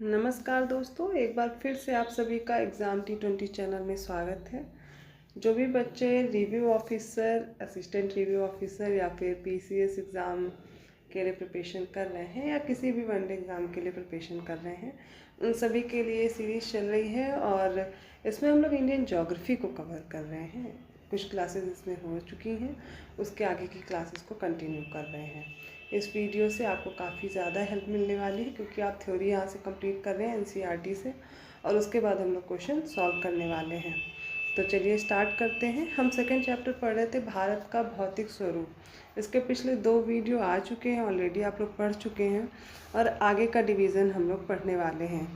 नमस्कार दोस्तों, एक बार फिर से आप सभी का एग्ज़ाम T20 चैनल में स्वागत है। जो भी बच्चे review officer, assistant review officer या फिर PCS एग्ज़ाम के लिए प्रिपरेशन कर रहे हैं या किसी भी वनडे एग्ज़ाम के लिए प्रिपरेशन कर रहे हैं, उन सभी के लिए सीरीज़ चल रही है और इसमें हम लोग इंडियन ज्योग्राफी को कवर कर रहे हैं। कुछ क्लासेस इसमें हो चुकी हैं, उसके आगे की क्लासेस को कंटिन्यू कर रहे हैं। इस वीडियो से आपको काफ़ी ज़्यादा हेल्प मिलने वाली है क्योंकि आप थ्योरी यहाँ से कंप्लीट कर रहे हैं NCERT से, और उसके बाद हम लोग क्वेश्चन सॉल्व करने वाले हैं। तो चलिए स्टार्ट करते हैं। हम सेकंड चैप्टर पढ़ रहे थे, भारत का भौतिक स्वरूप। इसके पिछले 2 वीडियो आ चुके हैं, ऑलरेडी आप लोग पढ़ चुके हैं और आगे का डिवीज़न हम लोग पढ़ने वाले हैं।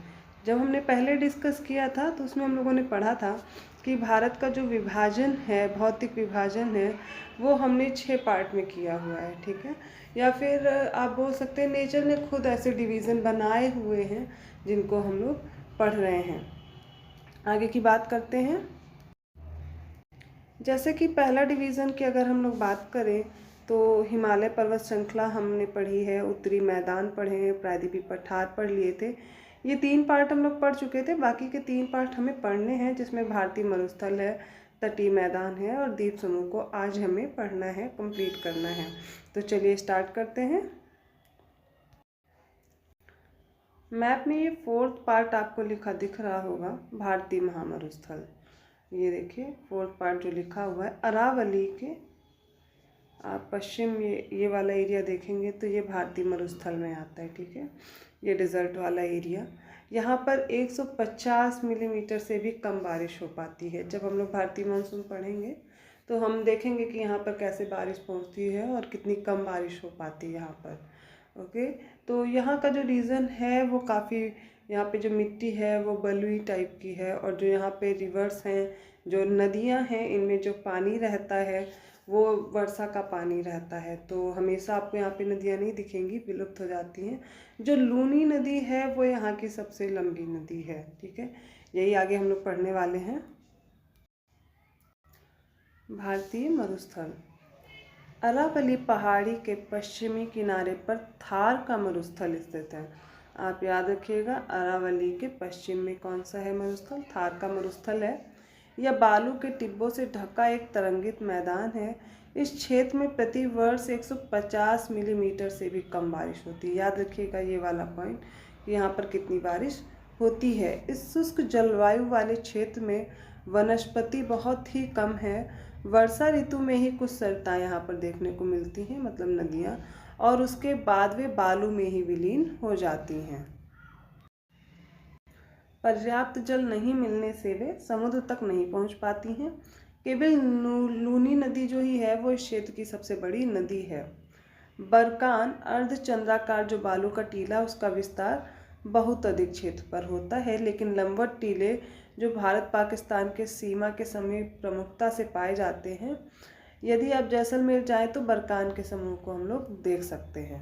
जब हमने पहले डिस्कस किया था तो उसमें हम लोगों ने पढ़ा था कि भारत का जो विभाजन है, भौतिक विभाजन है, वो हमने 6 पार्ट में किया हुआ है, ठीक है। या फिर आप बोल सकते हैं नेचर ने खुद ऐसे डिवीज़न बनाए हुए हैं जिनको हम लोग पढ़ रहे हैं। आगे की बात करते हैं। जैसे कि पहला डिवीज़न की अगर हम लोग बात करें तो हिमालय पर्वत श्रृंखला हमने पढ़ी है, उत्तरी मैदान पढ़े हैं, प्रायद्वीपीय पठार पढ़ लिए थे। ये 3 पार्ट हम लोग पढ़ चुके थे। बाकी के 3 पार्ट हमें पढ़ने हैं, जिसमें भारतीय मरुस्थल है, तटीय मैदान है और द्वीप समूह को आज हमें पढ़ना है, कंप्लीट करना है। तो चलिए स्टार्ट करते हैं। मैप में ये 4th पार्ट आपको लिखा दिख रहा होगा, भारतीय महामरुस्थल। ये देखिए 4th पार्ट जो लिखा हुआ है, अरावली के आप पश्चिम ये वाला एरिया देखेंगे तो ये भारतीय मरुस्थल में आता है, ठीक है। ये डिज़र्ट वाला एरिया, यहाँ पर 150 मिलीमीटर से भी कम बारिश हो पाती है। जब हम लोग भारतीय मानसून पढ़ेंगे तो हम देखेंगे कि यहाँ पर कैसे बारिश पहुँचती है और कितनी कम बारिश हो पाती है यहाँ पर। ओके, तो यहाँ का जो रीज़न है वो काफ़ी, यहाँ पे जो मिट्टी है वो बलुई टाइप की है, और जो यहाँ पे रिवर्स हैं, जो नदियाँ हैं, इनमें जो पानी रहता है वो वर्षा का पानी रहता है। तो हमेशा आपको यहाँ पे नदियाँ नहीं दिखेंगी, विलुप्त हो जाती हैं। जो लूनी नदी है वो यहाँ की सबसे लंबी नदी है, ठीक है। यही आगे हम लोग पढ़ने वाले हैं। भारतीय मरुस्थल, अरावली पहाड़ी के पश्चिमी किनारे पर थार का मरुस्थल स्थित है। आप याद रखिएगा, अरावली के पश्चिम में कौन सा है मरुस्थल? थार का मरुस्थल है। यह बालू के टिब्बों से ढका एक तरंगित मैदान है। इस क्षेत्र में प्रति वर्ष 150 मिलीमीटर से भी कम बारिश होती है। याद रखिएगा ये वाला पॉइंट, यहाँ पर कितनी बारिश होती है। इस शुष्क जलवायु वाले क्षेत्र में वनस्पति बहुत ही कम है। वर्षा ऋतु में ही कुछ सरिताएं यहाँ पर देखने को मिलती हैं, मतलब नदियाँ, और उसके बाद वे बालू में ही विलीन हो जाती हैं। पर्याप्त जल नहीं मिलने से वे समुद्र तक नहीं पहुँच पाती हैं। केवल लूनी नदी जो ही है वो इस क्षेत्र की सबसे बड़ी नदी है। बरकान अर्धचंद्राकार जो बालू का टीला, उसका विस्तार बहुत अधिक क्षेत्र पर होता है, लेकिन लंबवत टीले जो भारत पाकिस्तान के सीमा के समीप प्रमुखता से पाए जाते हैं। यदि आप जैसलमेर जाएं तो बरकान के समूह को हम लोग देख सकते हैं।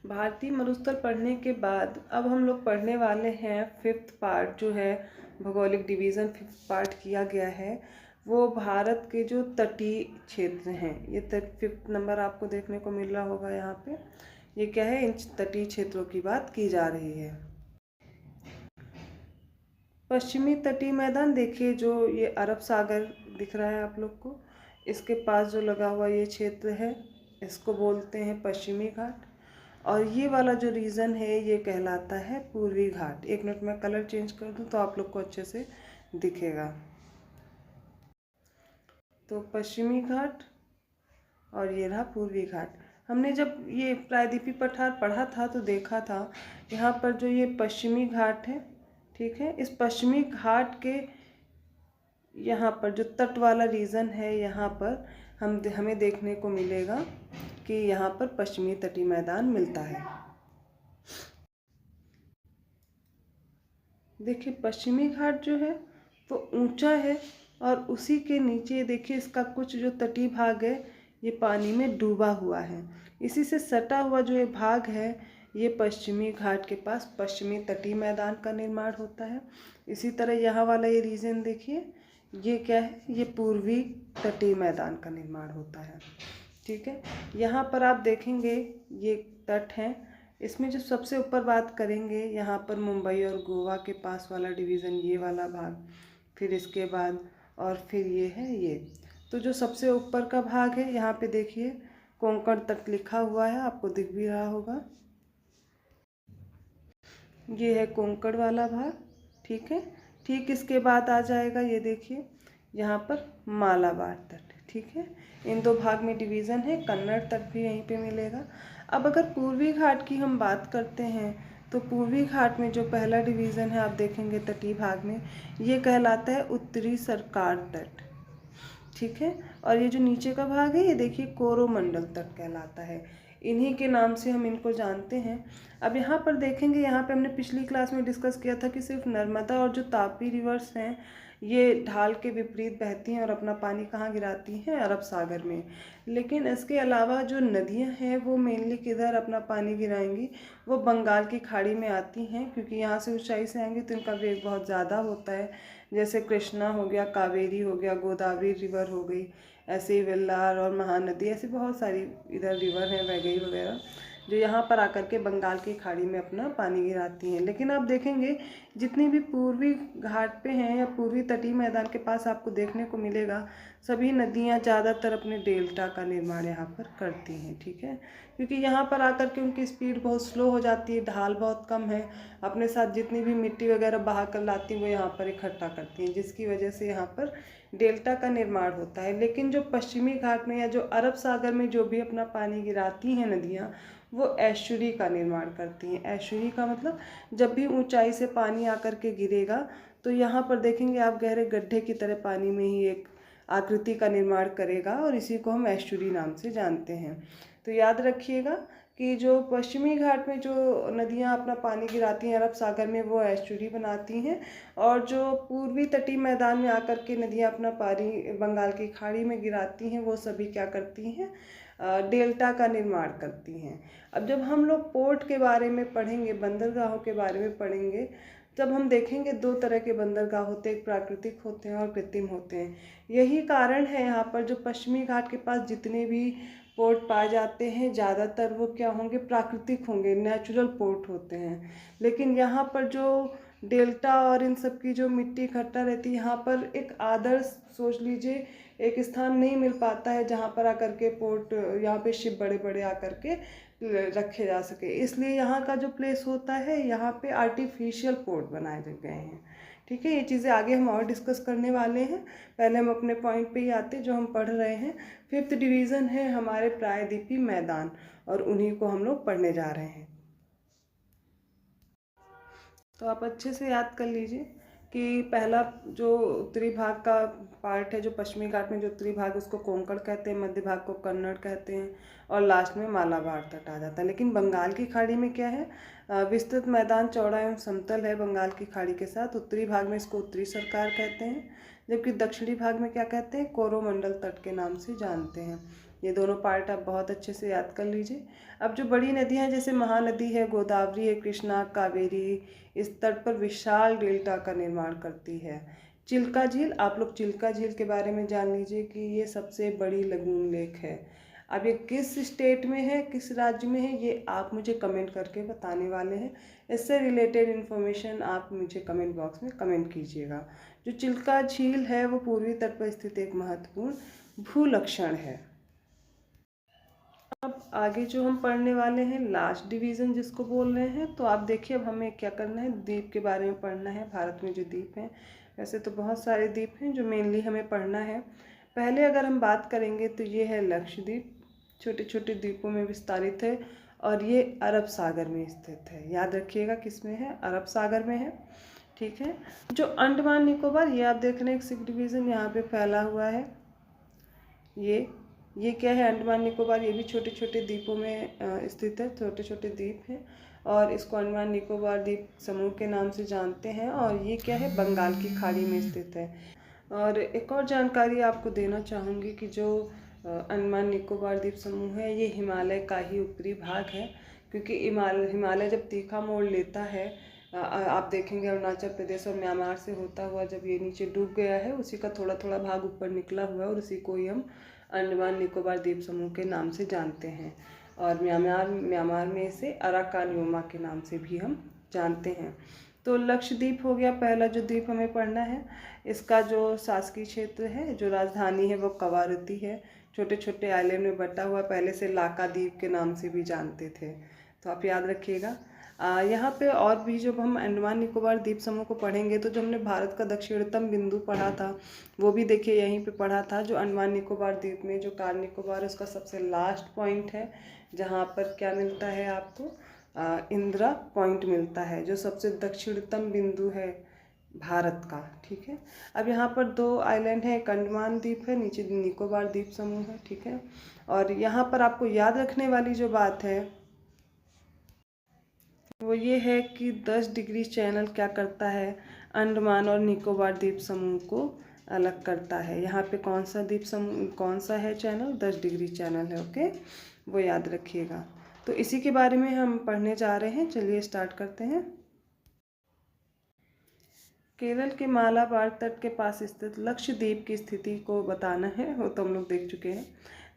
भारतीय मरुस्थल पढ़ने के बाद अब हम लोग पढ़ने वाले हैं 5th पार्ट, जो है भौगोलिक डिवीज़न 5th पार्ट किया गया है। वो भारत के जो तटीय क्षेत्र हैं, ये 5th नंबर आपको देखने को मिल रहा होगा यहाँ पे। ये क्या है? इन तटीय क्षेत्रों की बात की जा रही है। पश्चिमी तटीय मैदान देखिए, जो ये अरब सागर दिख रहा है आप लोग को, इसके पास जो लगा हुआ ये क्षेत्र है, इसको बोलते हैं पश्चिमी घाट। और ये वाला जो रीजन है ये कहलाता है पूर्वी घाट। एक मिनट में कलर चेंज कर दूँ तो आप लोग को अच्छे से दिखेगा। तो पश्चिमी घाट और ये रहा पूर्वी घाट। हमने जब ये प्रायद्वीपीय पठार पढ़ा था तो देखा था यहाँ पर जो ये पश्चिमी घाट है, ठीक है, इस पश्चिमी घाट के यहाँ पर जो तट वाला रीजन है, यहाँ पर हमें देखने को मिलेगा कि यहाँ पर पश्चिमी तटीय मैदान मिलता है। देखिए पश्चिमी घाट जो है वो ऊंचा है, और उसी के नीचे देखिए इसका कुछ जो तटीय भाग है ये पानी में डूबा हुआ है। इसी से सटा हुआ जो ये भाग है, ये पश्चिमी घाट के पास पश्चिमी तटीय मैदान का निर्माण होता है। इसी तरह यहाँ वाला ये रीजन देखिए, ये क्या है? ये पूर्वी तटीय मैदान का निर्माण होता है, ठीक है। यहाँ पर आप देखेंगे ये तट हैं, इसमें जो सबसे ऊपर बात करेंगे, यहाँ पर मुंबई और गोवा के पास वाला डिवीज़न, ये वाला भाग, फिर इसके बाद और फिर ये है ये। तो जो सबसे ऊपर का भाग है, यहाँ पे देखिए कोंकण तट लिखा हुआ है, आपको दिख भी रहा होगा। ये है कोंकण वाला भाग, ठीक है। ठीक इसके बाद आ जाएगा, ये देखिए यहाँ पर मालाबार तट, ठीक है। इन दो भाग में डिवीज़न है, कन्नड़ तट भी यहीं पे मिलेगा। अब अगर पूर्वी घाट की हम बात करते हैं, तो पूर्वी घाट में जो पहला डिवीज़न है आप देखेंगे तटीय भाग में, ये कहलाता है उत्तरी सरकार तट, ठीक है। और ये जो नीचे का भाग है, ये देखिए कोरोमंडल तट कहलाता है। इन्हीं के नाम से हम इनको जानते हैं। अब यहाँ पर देखेंगे, यहाँ पे हमने पिछली क्लास में डिस्कस किया था कि सिर्फ नर्मदा और जो तापी रिवर्स हैं, ये ढाल के विपरीत बहती हैं और अपना पानी कहाँ गिराती हैं, अरब सागर में। लेकिन इसके अलावा जो नदियाँ हैं वो मेनली किधर अपना पानी गिराएंगी, वो बंगाल की खाड़ी में आती हैं, क्योंकि यहाँ से ऊंचाई से आएंगी तो इनका वेग बहुत ज़्यादा होता है। जैसे कृष्णा हो गया, कावेरी हो गया, गोदावरी रिवर हो गई, ऐसे ही वेल्लार और महानदी, ऐसी बहुत सारी इधर रिवर हैं, वैगई वगैरह, जो यहाँ पर आकर के बंगाल की खाड़ी में अपना पानी गिराती हैं। लेकिन आप देखेंगे जितनी भी पूर्वी घाट पे हैं या पूर्वी तटीय मैदान के पास आपको देखने को मिलेगा, सभी नदियाँ ज़्यादातर अपने डेल्टा का निर्माण यहाँ पर करती हैं, ठीक है। क्योंकि यहाँ पर आकर के उनकी स्पीड बहुत स्लो हो जाती है, ढाल बहुत कम है, अपने साथ जितनी भी मिट्टी वगैरह बहा कर लाती हैं वो यहाँ पर इकट्ठा करती हैं, जिसकी वजह से यहाँ पर डेल्टा का निर्माण होता है। लेकिन जो पश्चिमी घाट में या जो अरब सागर में जो भी अपना पानी गिराती हैं नदियाँ, वो एस्चुरी का निर्माण करती हैं। एस्चुरी का मतलब जब भी ऊंचाई से पानी आकर के गिरेगा तो यहाँ पर देखेंगे आप गहरे गड्ढे की तरह पानी में ही एक आकृति का निर्माण करेगा, और इसी को हम एस्चुरी नाम से जानते हैं। तो याद रखिएगा कि जो पश्चिमी घाट में जो नदियाँ अपना पानी गिराती हैं अरब सागर में, वो एस्चुरी बनाती हैं, और जो पूर्वी तटीय मैदान में आकर के नदियाँ अपना पानी बंगाल की खाड़ी में गिराती हैं, वो सभी क्या करती हैं, डेल्टा का निर्माण करती हैं। अब जब हम लोग पोर्ट के बारे में पढ़ेंगे, बंदरगाहों के बारे में पढ़ेंगे, तब हम देखेंगे दो तरह के बंदरगाह होते हैं, एक प्राकृतिक होते हैं और कृत्रिम होते हैं। यही कारण है यहाँ पर जो पश्चिमी घाट के पास जितने भी पोर्ट पाए जाते हैं, ज़्यादातर वो क्या होंगे, प्राकृतिक होंगे, नेचुरल पोर्ट होते हैं। लेकिन यहाँ पर जो डेल्टा और इन सब की जो मिट्टी इकट्ठा रहती है, यहाँ पर एक आदर्श सोच लीजिए एक स्थान नहीं मिल पाता है जहाँ पर आकर के पोर्ट, यहाँ पे शिप बड़े बड़े आकर के रखे जा सके। इसलिए यहाँ का जो प्लेस होता है, यहाँ पे आर्टिफिशियल पोर्ट बनाए गए हैं, ठीक है। ये चीज़ें आगे हम और डिस्कस करने वाले हैं, पहले हम अपने पॉइंट पे ही आते जो हम पढ़ रहे हैं। 5th डिवीज़न है हमारे प्रायद्वीपीय मैदान, और उन्हीं को हम लोग पढ़ने जा रहे हैं। तो आप अच्छे से याद कर लीजिए कि पहला जो उत्तरी भाग का पार्ट है, जो पश्चिमी घाट में जो उत्तरी भाग है उसको कोंकण कहते हैं, मध्य भाग को कन्नड़ कहते हैं, और लास्ट में मालाबार तट आ जाता है। लेकिन बंगाल की खाड़ी में क्या है, विस्तृत मैदान चौड़ा एवं समतल है बंगाल की खाड़ी के साथ। उत्तरी भाग में इसको उत्तरी सरकार कहते हैं, जबकि दक्षिणी भाग में क्या कहते हैं, कोरोमंडल तट के नाम से जानते हैं। ये दोनों पार्ट आप बहुत अच्छे से याद कर लीजिए। अब जो बड़ी नदियाँ हैं, जैसे महानदी है, गोदावरी है, कृष्णा, कावेरी, इस तट पर विशाल डेल्टा का निर्माण करती है। चिल्का झील, आप लोग चिल्का झील के बारे में जान लीजिए कि ये सबसे बड़ी लगून लेक है। अब ये किस स्टेट में है, किस राज्य में है, ये आप मुझे कमेंट करके बताने वाले हैं। इससे रिलेटेड इन्फॉर्मेशन आप मुझे कमेंट बॉक्स में कमेंट कीजिएगा। जो चिल्का झील है वो पूर्वी तट पर स्थित एक महत्वपूर्ण भूलक्षण है। अब आगे जो हम पढ़ने वाले हैं, लास्ट डिवीज़न जिसको बोल रहे हैं, तो आप देखिए अब हमें क्या करना है, द्वीप के बारे में पढ़ना है। भारत में जो द्वीप हैं, वैसे तो बहुत सारे द्वीप हैं, जो मेनली हमें पढ़ना है। पहले अगर हम बात करेंगे तो ये है लक्षद्वीप, छोटे छोटे द्वीपों में विस्तारित है, और ये अरब सागर में स्थित है। याद रखिएगा किस में है, अरब सागर में है, ठीक है। जो अंडमान निकोबार, ये आप देख रहे हैं एक सिख डिवीज़न यहाँ पे फैला हुआ है। ये क्या है, अंडमान निकोबार, ये भी छोटे छोटे द्वीपों में स्थित है, छोटे छोटे द्वीप हैं, और इसको अंडमान निकोबार द्वीप समूह के नाम से जानते हैं। और ये क्या है, बंगाल की खाड़ी में स्थित है। और एक और जानकारी आपको देना चाहूँगी कि जो अंडमान निकोबार द्वीप समूह है, ये हिमालय का ही ऊपरी भाग है, क्योंकि हिमालय जब तीखा मोड़ लेता है, आप देखेंगे अरुणाचल प्रदेश और म्यांमार से होता हुआ जब ये नीचे डूब गया है, उसी का थोड़ा थोड़ा भाग ऊपर निकला हुआ है, और उसी को ही हम अंडमान निकोबार द्वीप समूह के नाम से जानते हैं। और म्यांमार में इसे अराकान-योमा के नाम से भी हम जानते हैं। तो लक्षद्वीप हो गया पहला जो द्वीप हमें पढ़ना है। इसका जो शासकीय क्षेत्र है, जो राजधानी है, वो कवारत्ती है। छोटे छोटे आइलैंड में बटा हुआ, पहले से लाका द्वीप के नाम से भी जानते थे, तो आप याद रखिएगा। यहाँ पे और भी जब हम अंडमान निकोबार द्वीप समूह को पढ़ेंगे तो जो हमने भारत का दक्षिणतम बिंदु पढ़ा था वो भी देखिए यहीं पे पढ़ा था। जो अंडमान निकोबार द्वीप में जो कार निकोबार है उसका सबसे लास्ट पॉइंट है, जहाँ पर क्या मिलता है आपको, इंदिरा पॉइंट मिलता है, जो सबसे दक्षिणतम बिंदु है भारत का। ठीक है, अब यहाँ पर दो आइलैंड है, एक अंडमान द्वीप है, नीचे निकोबार द्वीप समूह है। ठीक है, और यहाँ पर आपको याद रखने वाली जो बात है वो ये है कि 10 डिग्री चैनल क्या करता है, अंडमान और निकोबार द्वीप समूह को अलग करता है। यहाँ पे कौन सा द्वीप समूह, कौन सा है चैनल, 10 डिग्री चैनल है। ओके, वो याद रखिएगा। तो इसी के बारे में हम पढ़ने जा रहे हैं, चलिए स्टार्ट करते हैं। केरल के मालाबार तट के पास स्थित लक्षद्वीप की स्थिति को बताना है, वो तो हम लोग देख चुके हैं।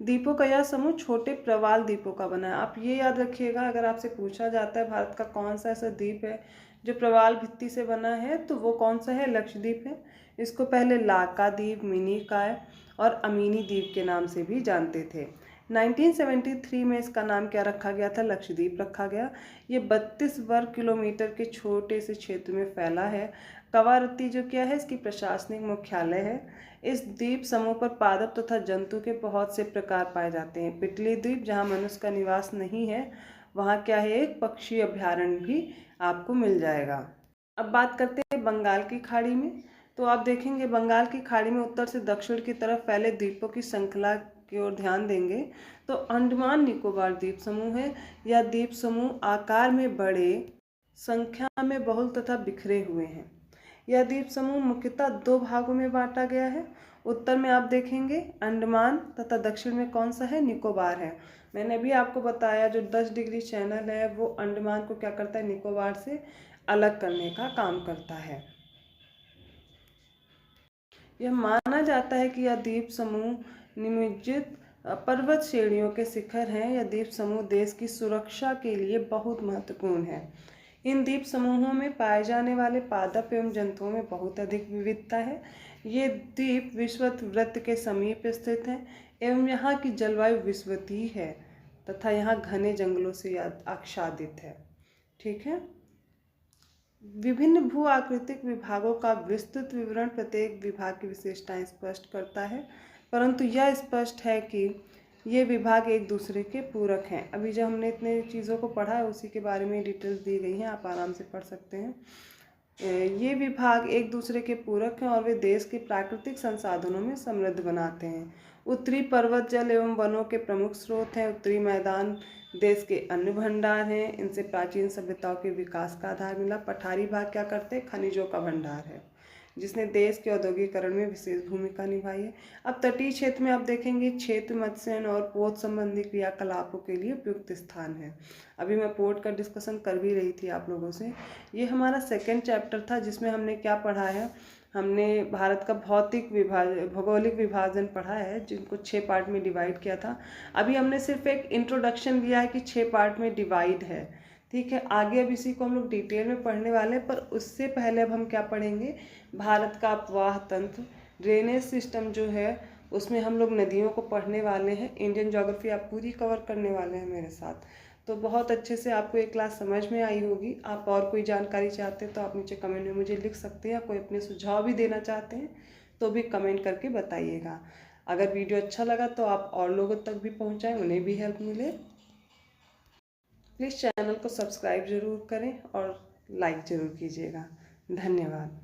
द्वीपों का यह समूह छोटे प्रवाल द्वीपों का बना है। आप ये याद रखिएगा, अगर आपसे पूछा जाता है भारत का कौन सा ऐसा द्वीप है जो प्रवाल भित्ति से बना है, तो वो कौन सा है, लक्षद्वीप है। इसको पहले लाका द्वीप, मिनिकॉय और अमीनी द्वीप के नाम से भी जानते थे। 1973 में इसका नाम क्या रखा गया था, लक्षद्वीप रखा गया। ये 32 वर्ग किलोमीटर के छोटे से क्षेत्र में फैला है। कवारत्ती जो क्या है, इसकी प्रशासनिक मुख्यालय है। इस द्वीप समूह पर पादप तथा जंतु के बहुत से प्रकार पाए जाते हैं। पिटली द्वीप, जहाँ मनुष्य का निवास नहीं है, वहाँ क्या है, एक पक्षी अभ्यारण्य भी आपको मिल जाएगा। अब बात करते हैं बंगाल की खाड़ी में। तो आप देखेंगे बंगाल की खाड़ी में उत्तर से दक्षिण की तरफ फैले द्वीपों की श्रृंखला की ओर ध्यान देंगे तो अंडमान निकोबार द्वीप समूह है। यह द्वीप समूह आकार में बड़े, संख्या में बहुल तथा बिखरे हुए हैं। यह द्वीप समूह मुख्यतः दो भागों में बांटा गया है। उत्तर में आप देखेंगे अंडमान तथा दक्षिण में कौन सा है, निकोबार है। मैंने अभी आपको बताया जो 10 डिग्री चैनल है वो अंडमान को क्या करता है, निकोबार से अलग करने का काम करता है। यह माना जाता है कि यह द्वीप समूह निमज्जित पर्वत श्रेणियों के शिखर हैं। यह द्वीप समूह देश की सुरक्षा के लिए बहुत महत्वपूर्ण है। इन द्वीप समूहों में पाए जाने वाले पादप एवं जंतुओं में बहुत अधिक विविधता है। ये द्वीप विषुवत वृत्त के समीप स्थित हैं एवं यहाँ की जलवायु विषुवतीय है तथा यहाँ घने जंगलों से आच्छादित है। ठीक है, विभिन्न भू आकृतिक विभागों का विस्तृत विवरण प्रत्येक विभाग की विशेषताएं स्पष्ट करता है, परंतु यह स्पष्ट है कि ये विभाग एक दूसरे के पूरक हैं। अभी जो हमने इतने चीज़ों को पढ़ा है उसी के बारे में डिटेल्स दी गई हैं, आप आराम से पढ़ सकते हैं। ये विभाग एक दूसरे के पूरक हैं और वे देश के प्राकृतिक संसाधनों में समृद्ध बनाते हैं। उत्तरी पर्वत जल एवं वनों के प्रमुख स्रोत हैं। उत्तरी मैदान देश के अन्न भंडार हैं, इनसे प्राचीन सभ्यताओं के विकास का आधार मिला। पठारी भाग क्या करते हैं, खनिजों का भंडार है, जिसने देश के औद्योगिकरण में विशेष भूमिका निभाई है। अब तटीय क्षेत्र में आप देखेंगे क्षेत्र मत्स्य और पोत संबंधी क्रियाकलापों के लिए उपयुक्त स्थान है। अभी मैं पोर्ट का डिस्कशन कर भी रही थी आप लोगों से। ये हमारा सेकंड चैप्टर था जिसमें हमने क्या पढ़ा है, हमने भारत का भौगोलिक विभाजन पढ़ा है, जिनको 6 पार्ट में डिवाइड किया था। अभी हमने सिर्फ एक इंट्रोडक्शन लिया है कि 6 पार्ट में डिवाइड है। ठीक है, आगे अब इसी को हम लोग डिटेल में पढ़ने वाले हैं, पर उससे पहले अब हम क्या पढ़ेंगे, भारत का अपवाह तंत्र, ड्रेनेज सिस्टम जो है उसमें हम लोग नदियों को पढ़ने वाले हैं। इंडियन ज्योग्राफी आप पूरी कवर करने वाले हैं मेरे साथ, तो बहुत अच्छे से आपको ये क्लास समझ में आई होगी। आप और कोई जानकारी चाहते हैं तो आप नीचे कमेंट में मुझे लिख सकते हैं। कोई अपने सुझाव भी देना चाहते हैं तो भी कमेंट करके बताइएगा। अगर वीडियो अच्छा लगा तो आप और लोगों तक भी पहुँचाएँ, उन्हें भी हेल्प मिले। प्लीज़ चैनल को सब्सक्राइब ज़रूर करें और लाइक ज़रूर कीजिएगा। धन्यवाद।